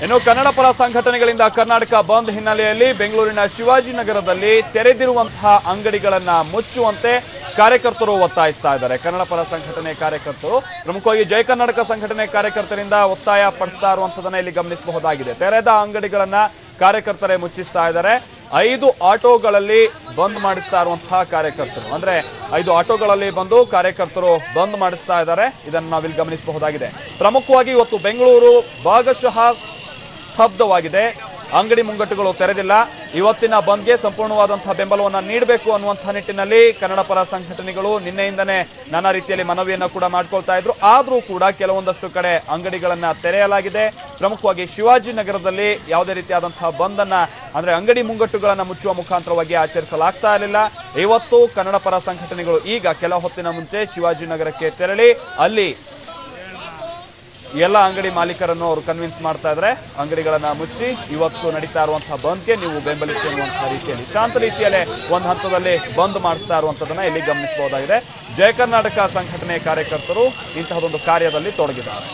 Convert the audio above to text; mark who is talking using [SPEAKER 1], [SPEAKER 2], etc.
[SPEAKER 1] ಇನ್ನು ಕನ್ನಡ ಪರ ಸಂಘಟನೆಗಳಿಂದ ಕರ್ನಾಟಕ ಬಂದ್ ಹಿನ್ನೆಲೆಯಲ್ಲಿ ಬೆಂಗಳೂರಿನ ಶಿವಾಜಿನಗರದಲ್ಲಿ ತೆರೆದಿರುವಂತಹ ಅಂಗಡಿಗಳನ್ನ ಮುಚ್ಚುವಂತೆ ಕಾರ್ಯಕರ್ತರು ಒತ್ತಾಯಿಸ್ತಾ ಇದ್ದಾರೆ. ಕನ್ನಡ ಪರ ಸಂಘಟನೆ ಕಾರ್ಯಕರ್ತರು ಪ್ರಮುಖವಾಗಿ ಜಯ ಕರ್ನಾಟಕ ಸಂಘಟನೆ ಕಾರ್ಯಕರ್ತರಿಂದ ಒತ್ತಾಯ ಪಡಿಸ್ತಾ ಇರುವಂತದನ್ನ ಇಲ್ಲಿ ಗಮನಿಸಬಹುದಾಗಿದೆ. ತೆರೆದ ಅಂಗಡಿಗಳನ್ನ ಕಾರ್ಯಕರ್ತರೇ ಮುಚ್ಚಿಸ್ತಾ ಇದ್ದಾರೆ. 5 ಆಟೋಗಳಲ್ಲಿ ಬಂದ್ ಮಾಡಿಸ್ತಾ ಇರುವಂತಹ ಕಾರ್ಯಕರ್ತರು ಅಂದ್ರೆ 5 ಆಟೋಗಳಲ್ಲಿ ಬಂದು ಕಾರ್ಯಕರ್ತರು ಬಂದ್ ಮಾಡಿಸ್ತಾ ಇದ್ದಾರೆ. ಇದನ್ನು ನಾವಿಲ್ಲಿ ಗಮನಿಸಬಹುದಾಗಿದೆ. ಪ್ರಮುಖವಾಗಿ ಇವತ್ತು ಬೆಂಗಳೂರು ಭಾಗಶಃ ಸ್ತಬ್ಧವಾಗಿದೆ. ಅಂಗಡಿ ಮುಂಗಟ್ಟುಗಳು ತೆರೆದಿಲ್ಲ. ಇವತ್ತಿನ ಬಂದ್ಗೆ ಸಂಪೂರ್ಣವಾದಂತಹ ಬೆಂಬಲವನ್ನು ನೀಡಬೇಕು ಅನ್ನುವಂತಹ ನಿಟ್ಟಿನಲ್ಲಿ ಕನ್ನಡ ಪರ ಸಂಘಟನೆಗಳು ನಿನ್ನೆಯಿಂದನೇ ನಾನಾ ರೀತಿಯಲ್ಲಿ ಮನವಿಯನ್ನು ಕೂಡ ಮಾಡ್ಕೊಳ್ತಾ ಇದ್ರು. ಆದರೂ ಕೂಡ ಕೆಲವೊಂದಷ್ಟು ಕಡೆ ಅಂಗಡಿಗಳನ್ನ ತೆರೆಯಲಾಗಿದೆ. ಪ್ರಮುಖವಾಗಿ ಶಿವಾಜಿನಗರದಲ್ಲಿ ಯಾವುದೇ ರೀತಿಯಾದಂತಹ ಬಂದನ್ನ ಅಂದ್ರೆ ಅಂಗಡಿ ಮುಂಗಟ್ಟುಗಳನ್ನ ಮುಚ್ಚುವ ಮುಖಾಂತರವಾಗಿ ಆಚರಿಸಲಾಗ್ತಾ ಇರಲಿಲ್ಲ. ಇವತ್ತು ಕನ್ನಡ ಪರ ಸಂಘಟನೆಗಳು ಈಗ ಕೆಲ ಹೊತ್ತಿನ ಮುಂಚೆ ಶಿವಾಜಿನಗರಕ್ಕೆ ತೆರಳಿ ಅಲ್ಲಿ ಎಲ್ಲ ಅಂಗಡಿ ಮಾಲೀಕರನ್ನು ಅವರು ಕನ್ವಿನ್ಸ್ ಮಾಡ್ತಾ ಇದ್ದಾರೆ. ಅಂಗಡಿಗಳನ್ನ ಮುಚ್ಚಿ ಇವತ್ತು ನಡೀತಾ ಇರುವಂತಹ ಬಂದ್ಗೆ ನೀವು ಬೆಂಬಲಿಸಿ ಅನ್ನುವಂತಹ ರೀತಿಯಲ್ಲಿ ಶಾಂತ ರೀತಿಯಲ್ಲೇ ಒಂದು ಹಂತದಲ್ಲಿ ಬಂದ್ ಮಾಡಿಸ್ತಾ ಇರುವಂತದನ್ನ ಇಲ್ಲಿ ಗಮನಿಸಬಹುದಾಗಿದೆ. ಜಯ ಕರ್ನಾಟಕ ಸಂಘಟನೆ ಕಾರ್ಯಕರ್ತರು ಇಂತಹದೊಂದು ಕಾರ್ಯದಲ್ಲಿ ತೊಡಗಿದ್ದಾರೆ.